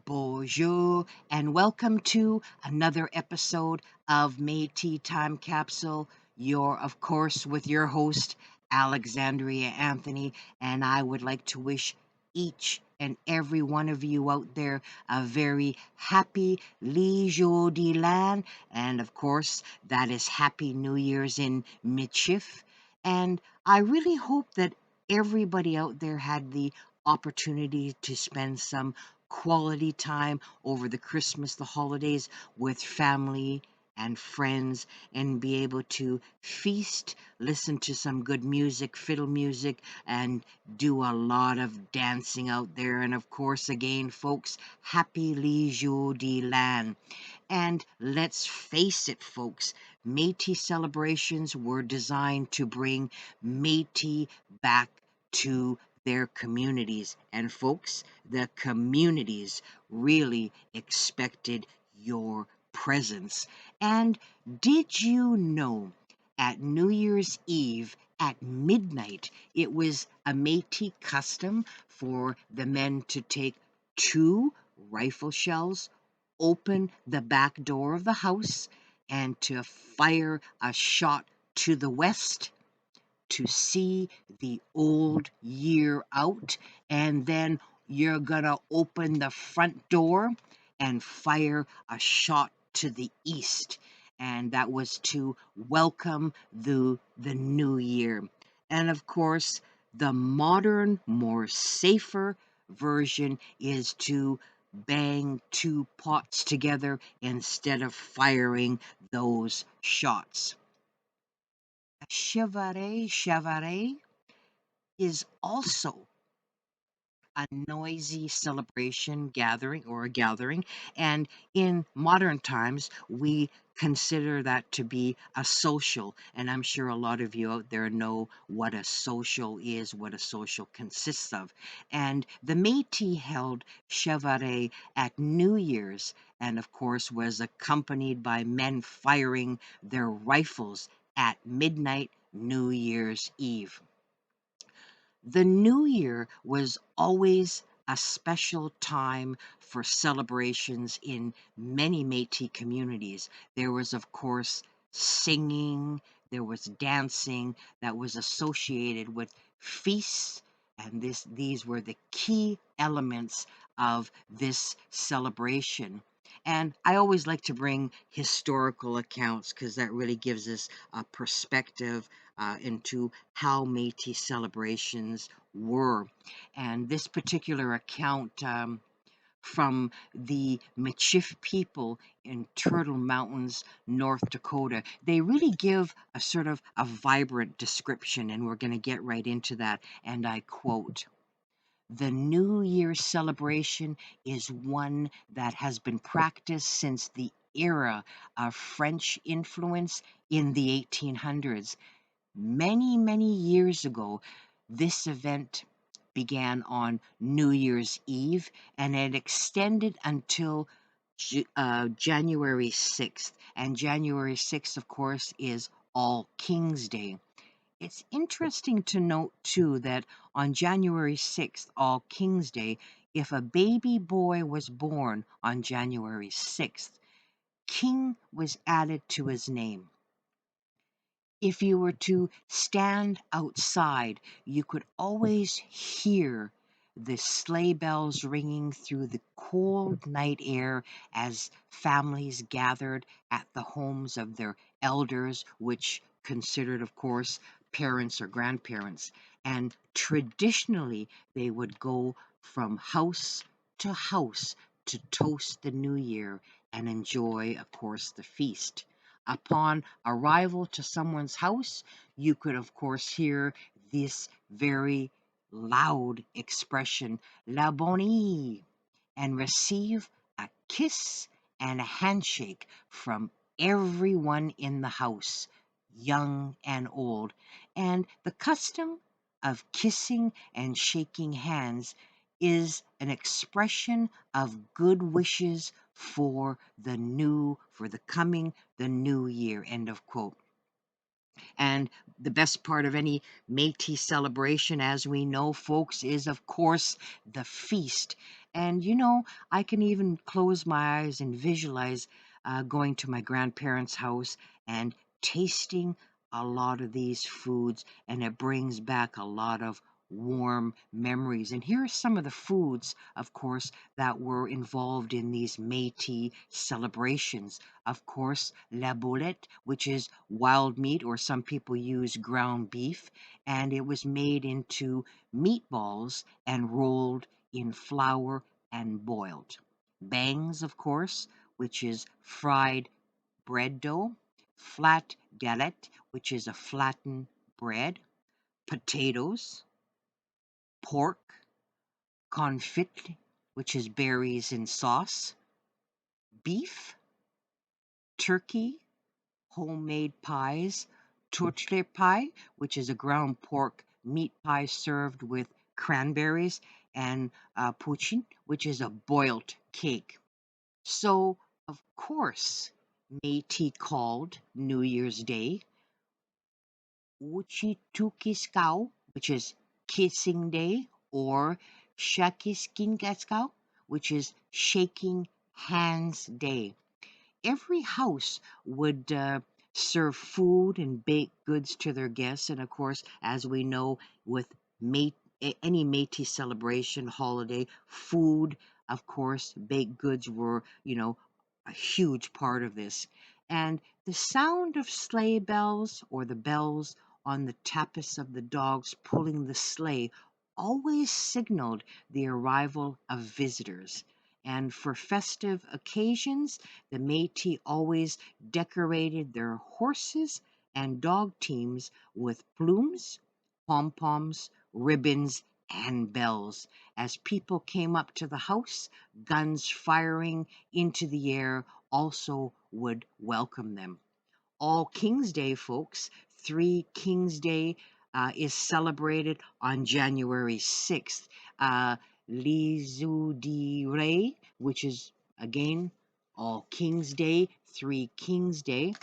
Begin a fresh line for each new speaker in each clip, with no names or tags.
Bonjour, and welcome to another episode of Metis Time Capsule. You're, of course, with your host, Alexandria Anthony, and I would like to wish each and every one of you out there a very happy ZHOOR DI LAAN, and of course, that is Happy New Year's in Michif. And I really hope that everybody out there had the opportunity to spend some quality time over the Christmas, the holidays with family and friends, and be able to feast, listen to some good music, fiddle music, and do a lot of dancing out there. And of course, again, folks, happy ZHOOR DI LAAN. And let's face it, folks, Metis celebrations were designed to bring Metis back to their communities. And folks, the communities really expected your presence. And did you know at New Year's Eve at midnight, it was a Metis custom for the men to take 2 rifle shells, open the back door of the house, and to fire a shot to the west to see the old year out, and then you're gonna open the front door and fire a shot to the east, and that was to welcome the new year. And of course, the modern, more safer version is to bang 2 pots together instead of firing those shots. Chevare is also a noisy celebration gathering or a gathering, and in modern times we consider that to be a social, and I'm sure a lot of you out there know what a social is, what a social consists of. And the Métis held Chevare at New Year's, and of course was accompanied by men firing their rifles at midnight New Year's Eve. The New Year was always a special time for celebrations in many Métis communities. There was, of course, singing, there was dancing that was associated with feasts, and these were the key elements of this celebration. And I always like to bring historical accounts because that really gives us a perspective into how Métis celebrations were. And this particular account from the Michif people in Turtle Mountains, North Dakota, they really give a sort of a vibrant description, and we're going to get right into that. And I quote, "The New Year celebration is one that has been practiced since the era of French influence in the 1800s. Many, many years ago, this event began on New Year's Eve, and it extended until January 6th. And January 6th, of course, is All Kings Day. It's interesting to note, too, that on January 6th, All Kings Day, if a baby boy was born on January 6th, King was added to his name. If you were to stand outside, you could always hear the sleigh bells ringing through the cold night air as families gathered at the homes of their elders, which considered, of course, parents or grandparents. And traditionally, they would go from house to house to toast the new year and enjoy, of course, the feast. Upon arrival to someone's house, you could, of course, hear this very loud expression, La Bonnie, and receive a kiss and a handshake from everyone in the house, young and old. And the custom of kissing and shaking hands is an expression of good wishes for the new year, end of quote. And the best part of any Métis celebration, as we know, folks, is of course the feast. And I can even close my eyes and visualize going to my grandparents' house and tasting a lot of these foods, and it brings back a lot of warm memories. And here are some of the foods, of course, that were involved in these Métis celebrations. Of course, la boulette, which is wild meat, or some people use ground beef, and it was made into meatballs and rolled in flour and boiled. Bangs, of course, which is fried bread dough. Flat galette, which is a flattened bread. Potatoes. Pork. Confit, which is berries in sauce. Beef. Turkey. Homemade pies. Tortilla pie, which is a ground pork meat pie served with cranberries, and puchin, which is a boiled cake. So, of course, Métis called New Year's Day Ochetookeskaw, which is Kissing Day, or Shakishchenoisi, which is Shaking Hands Day. Every house would serve food and baked goods to their guests. And of course, as we know, with any Métis celebration holiday, food, of course, baked goods were, a huge part of this. And the sound of sleigh bells, or the bells on the tapas of the dogs pulling the sleigh, always signaled the arrival of visitors. And for festive occasions, the Métis always decorated their horses and dog teams with plumes, pom-poms, ribbons, and bells. As people came up to the house, guns firing into the air also would welcome them. All Kings Day, folks. Three Kings Day is celebrated on January 6th. Louis Riel, which is, again, All Kings Day, Three Kings Day.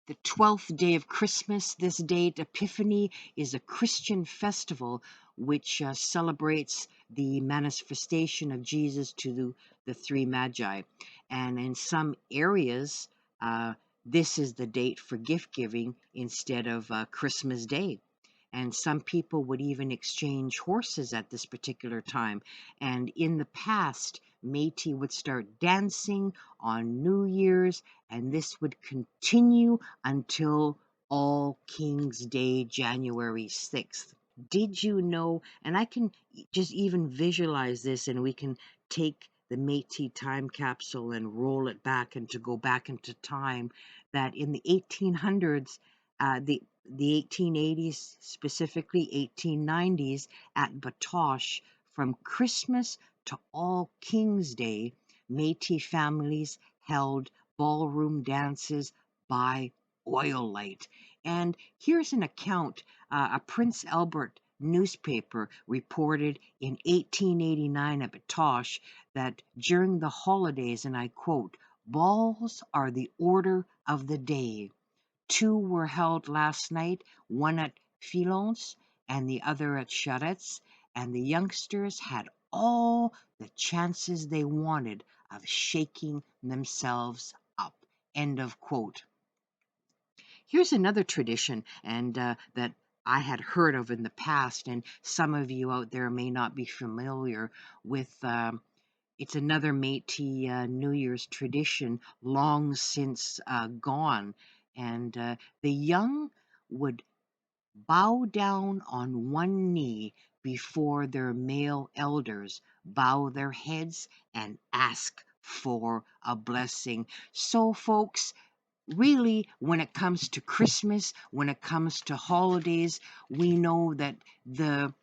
The 12th day of Christmas, this date, Epiphany, is a Christian festival which celebrates the manifestation of Jesus to the three magi. And in some areas, this is the date for gift giving instead of Christmas Day. And some people would even exchange horses at this particular time. And in the past, Métis would start dancing on New Year's, and this would continue until All Kings Day, January 6th. Did you know? And I can just even visualize this, and we can take the Métis time capsule and roll it back and to go back into time, that in the 1800s, the 1880s, specifically 1890s, at Batoche, from Christmas to All Kings Day, Métis families held ballroom dances by oil light. And here's an account. A Prince Albert newspaper reported in 1889 at Batoche that during the holidays, and I quote, balls are the order of the day. Two were held last night, one at Filon's and the other at Charette's, and the youngsters had all the chances they wanted of shaking themselves up. End of quote. Here's another tradition, and that I had heard of in the past, and some of you out there may not be familiar with. It's another Métis New Year's tradition, long since gone, and the young would bow down on one knee before their male elders, bow their heads, and ask for a blessing. So, folks, really, when it comes to Christmas, when it comes to holidays, we know that the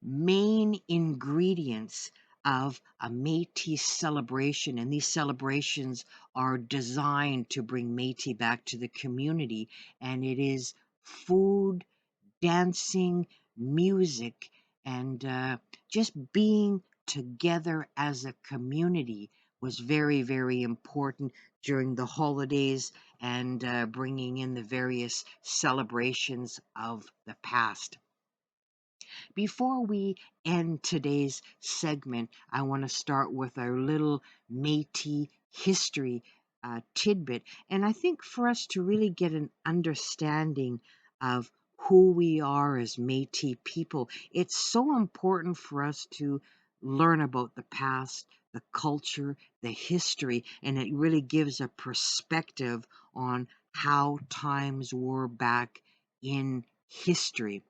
main ingredients of a Métis celebration, and these celebrations are designed to bring Métis back to the community, and it is food, dancing, music, and just being together as a community was very, very important during the holidays, and bringing in the various celebrations of the past. Before we end today's segment, I want to start with our little Métis history tidbit. And I think for us to really get an understanding of who we are as Métis people, it's so important for us to learn about the past, the culture, the history, and it really gives a perspective on how times were back in history.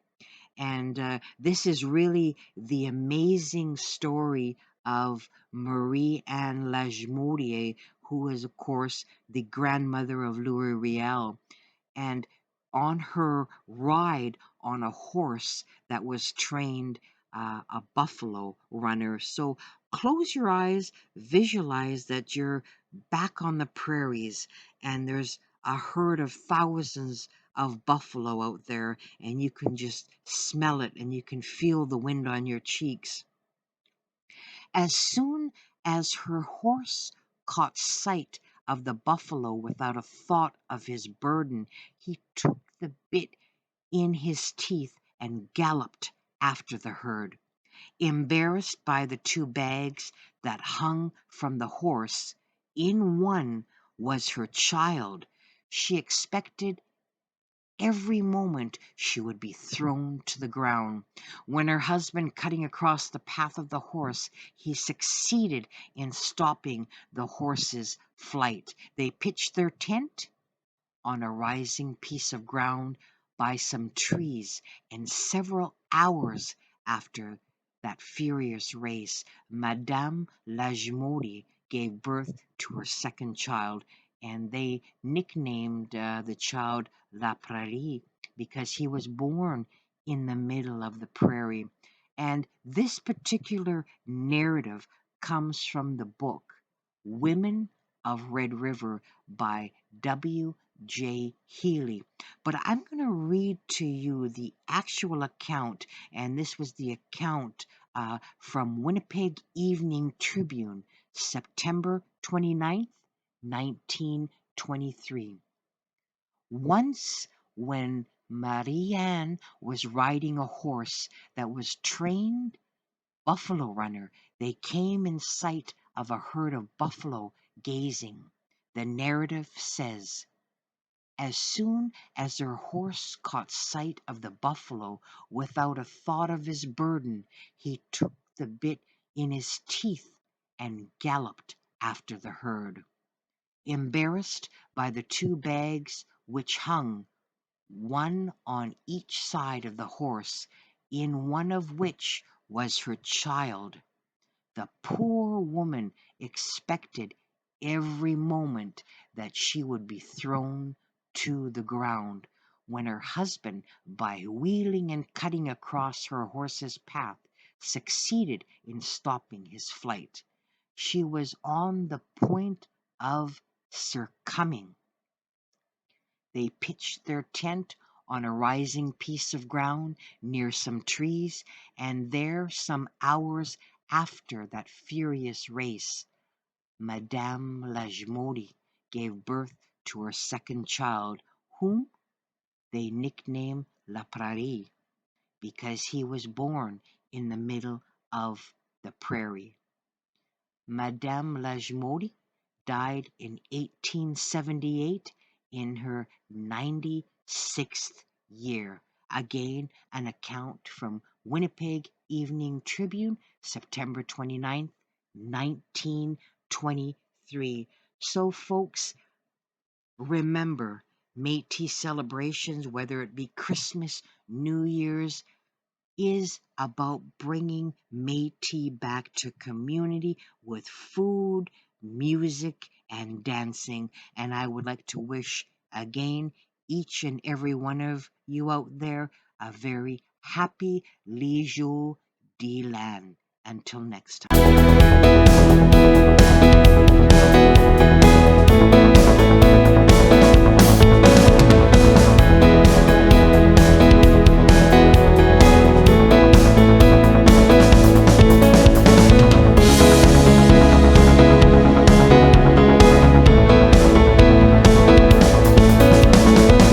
And this is really the amazing story of Marie-Anne Lagimodier, who is, of course, the grandmother of Louis Riel. And on her ride on a horse that was trained a buffalo runner. So close your eyes, visualize that you're back on the prairies and there's a herd of thousands of buffalo out there, and you can just smell it and you can feel the wind on your cheeks. As soon as her horse caught sight of the buffalo without a thought of his burden, he took the bit in his teeth and galloped after the herd. Embarrassed by the two bags that hung from the horse, in one was her child. She expected every moment she would be thrown to the ground. When her husband cutting across the path of the horse, he succeeded in stopping the horse's flight. They pitched their tent on a rising piece of ground by some trees, and several hours after that furious race, Madame Lagimodi gave birth to her second child, and they nicknamed the child La Prairie because he was born in the middle of the prairie. And this particular narrative comes from the book Women of Red River by W.J. Healy. But I'm going to read to you the actual account, and this was the account from Winnipeg Evening Tribune, September 29th, 1923. Once, when Marie-Anne was riding a horse that was trained buffalo runner, they came in sight of a herd of buffalo gazing. The narrative says, as soon as their horse caught sight of the buffalo, without a thought of his burden, he took the bit in his teeth and galloped after the herd. Embarrassed by the two bags which hung, one on each side of the horse, in one of which was her child, the poor woman expected every moment that she would be thrown to the ground, when her husband, by wheeling and cutting across her horse's path, succeeded in stopping his flight. She was on the point of succumbing. They pitched their tent on a rising piece of ground near some trees, and there, some hours after that furious race, Madame Lagimodi gave birth to her second child, whom they nicknamed La Prairie, because he was born in the middle of the prairie. Madame Lagimodi died in 1878 in her 96th year. Again, an account from Winnipeg Evening Tribune, September 29th, 1923. So, folks, remember, Métis celebrations, whether it be Christmas, New Year's, is about bringing Métis back to community with food, music, and dancing. And I would like to wish again each and every one of you out there a very happy ZHOOR DI LAAN. Until next time.